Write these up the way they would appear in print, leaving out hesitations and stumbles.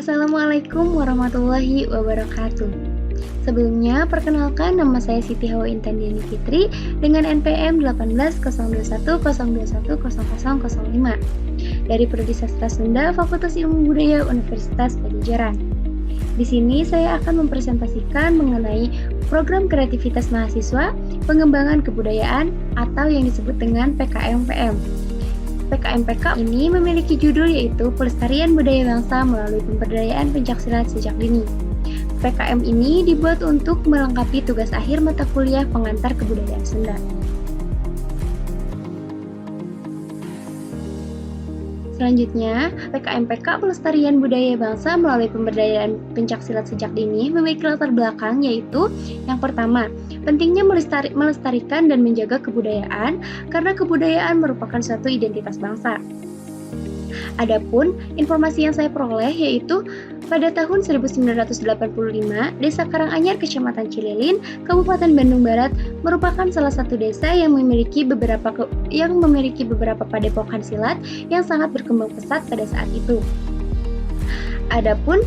Assalamualaikum warahmatullahi wabarakatuh. Sebelumnya, perkenalkan nama saya Siti Hawa Intandiani Fitri dengan NPM 18021021000005 dari Prodi Sastra Sunda Fakultas Ilmu Budaya Universitas Pajajaran. Di sini saya akan mempresentasikan mengenai program kreativitas mahasiswa, pengembangan kebudayaan atau yang disebut dengan PKMPM. PKMPK ini memiliki judul yaitu Pelestarian Budaya Bangsa melalui Pemberdayaan Pencaksilat Sejak Dini. PKM ini dibuat untuk melengkapi tugas akhir mata kuliah pengantar kebudayaan Sunda. Selanjutnya, PKMPK Pelestarian Budaya Bangsa melalui Pemberdayaan Pencaksilat Sejak Dini memiliki latar belakang yaitu yang pertama, pentingnya melestarikan dan menjaga kebudayaan karena kebudayaan merupakan suatu identitas bangsa. Adapun informasi yang saya peroleh yaitu pada tahun 1985, Desa Karanganyar, Kecamatan Cililin, Kabupaten Bandung Barat merupakan salah satu desa yang memiliki beberapa padepokan silat yang sangat berkembang pesat pada saat itu. Adapun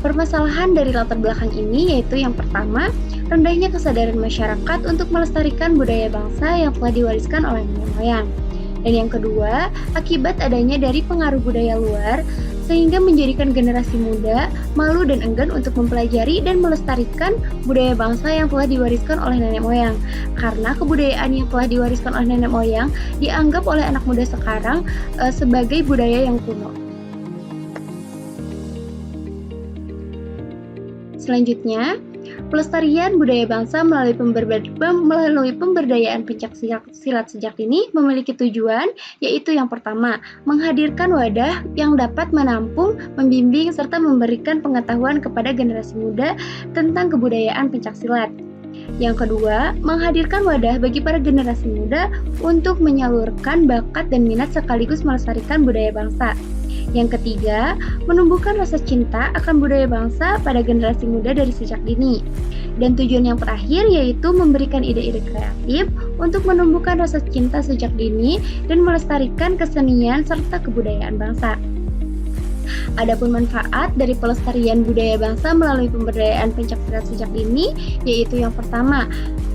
permasalahan dari latar belakang ini yaitu yang pertama, rendahnya kesadaran masyarakat untuk melestarikan budaya bangsa yang telah diwariskan oleh nenek moyang. Dan yang kedua, akibat adanya dari pengaruh budaya luar sehingga menjadikan generasi muda malu dan enggan untuk mempelajari dan melestarikan budaya bangsa yang telah diwariskan oleh nenek moyang. Karena kebudayaan yang telah diwariskan oleh nenek moyang dianggap oleh anak muda sekarang sebagai budaya yang kuno. Selanjutnya, pelestarian budaya bangsa melalui pemberdayaan pencaksilat sejak dini memiliki tujuan, yaitu yang pertama, menghadirkan wadah yang dapat menampung, membimbing, serta memberikan pengetahuan kepada generasi muda tentang kebudayaan pencaksilat. Yang kedua, menghadirkan wadah bagi para generasi muda untuk menyalurkan bakat dan minat sekaligus melestarikan budaya bangsa. Yang ketiga, menumbuhkan rasa cinta akan budaya bangsa pada generasi muda dari sejak dini. Dan tujuan yang terakhir yaitu memberikan ide-ide kreatif untuk menumbuhkan rasa cinta sejak dini dan melestarikan kesenian serta kebudayaan bangsa. Adapun manfaat dari pelestarian budaya bangsa melalui pemberdayaan pencaksilat sejak dini yaitu yang pertama,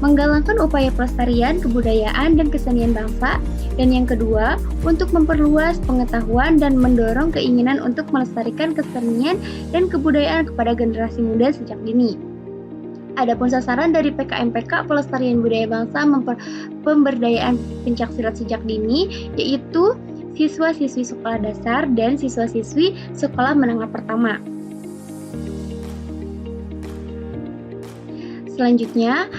menggalakkan upaya pelestarian kebudayaan dan kesenian bangsa, dan yang kedua, untuk memperluas pengetahuan dan mendorong keinginan untuk melestarikan kesenian dan kebudayaan kepada generasi muda sejak dini. Adapun sasaran dari PKMPK Pelestarian Budaya Bangsa Pemberdayaan Pencaksilat Sejak Dini yaitu siswa-siswi sekolah dasar dan siswa-siswi sekolah menengah pertama. Selanjutnya,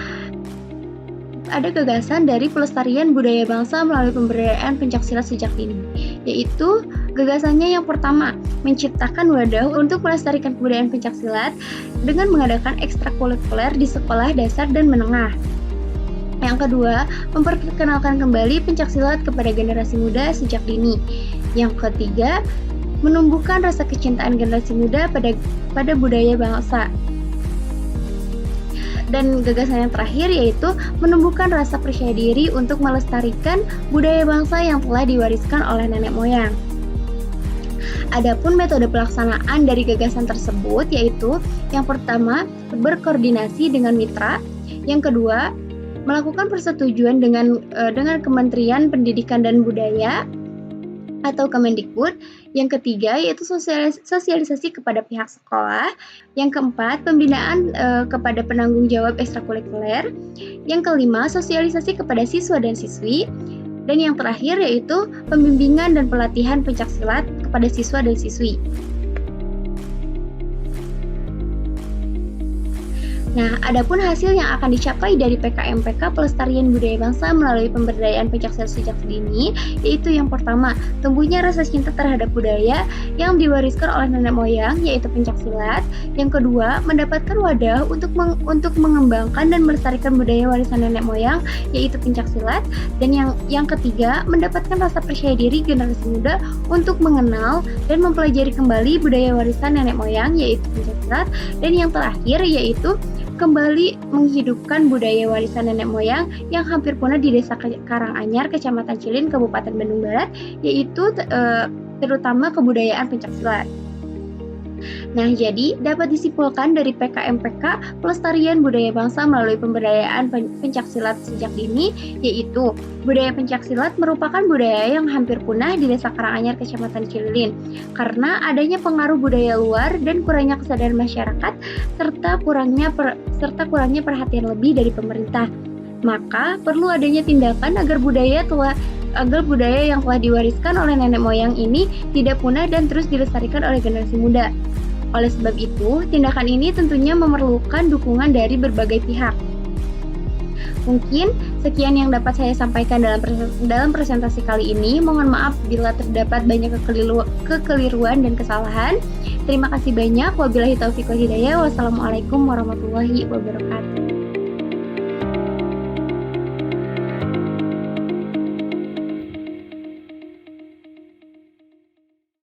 ada gagasan dari pelestarian budaya bangsa melalui pemberdayaan pencaksilat sejak dini, yaitu gagasannya yang pertama, menciptakan wadah untuk melestarikan kebudayaan pencaksilat dengan mengadakan ekstrakurikuler di sekolah dasar dan menengah. Yang kedua, memperkenalkan kembali pencaksilat kepada generasi muda sejak dini. Yang ketiga, menumbuhkan rasa kecintaan generasi muda pada budaya bangsa. Dan gagasan yang terakhir yaitu menumbuhkan rasa percaya diri untuk melestarikan budaya bangsa yang telah diwariskan oleh nenek moyang. Adapun metode pelaksanaan dari gagasan tersebut yaitu yang pertama, berkoordinasi dengan mitra, yang kedua, melakukan persetujuan dengan Kementerian Pendidikan dan Budaya atau Kemendikbud. Yang ketiga yaitu sosialisasi kepada pihak sekolah. Yang keempat, pembinaan kepada penanggung jawab ekstrakurikuler. Yang kelima, sosialisasi kepada siswa dan siswi. Dan yang terakhir yaitu pembimbingan dan pelatihan pencaksilat kepada siswa dan siswi. Nah, adapun hasil yang akan dicapai dari PKMPK Pelestarian Budaya Bangsa melalui pemberdayaan pencaksilat sejak dini, yaitu yang pertama, tumbuhnya rasa cinta terhadap budaya yang diwariskan oleh nenek moyang, yaitu pencaksilat. Yang kedua, mendapatkan wadah untuk mengembangkan dan melestarikan budaya warisan nenek moyang, yaitu pencaksilat. Dan yang ketiga, mendapatkan rasa percaya diri generasi muda untuk mengenal dan mempelajari kembali budaya warisan nenek moyang, yaitu pencaksilat. Dan yang terakhir yaitu kembali menghidupkan budaya warisan nenek moyang yang hampir punah di Desa Karanganyar, Kecamatan Cililin, Kabupaten Bandung Barat, yaitu terutama kebudayaan pencaksilat. Nah, jadi dapat disimpulkan dari PKMPK pelestarian budaya bangsa melalui pemberdayaan pencaksilat sejak dini, yaitu budaya pencaksilat merupakan budaya yang hampir punah di Desa Karanganyar, Kecamatan Cililin, karena adanya pengaruh budaya luar dan kurangnya kesadaran masyarakat serta kurangnya perhatian lebih dari pemerintah. Maka perlu adanya tindakan agar budaya yang telah diwariskan oleh nenek moyang ini tidak punah dan terus dilestarikan oleh generasi muda. Oleh sebab itu, tindakan ini tentunya memerlukan dukungan dari berbagai pihak. Mungkin sekian yang dapat saya sampaikan dalam presentasi kali ini. Mohon maaf bila terdapat banyak kekeliruan dan kesalahan. Terima kasih banyak. Wabillahi taufiq wal hidayah. Wassalamualaikum warahmatullahi wabarakatuh.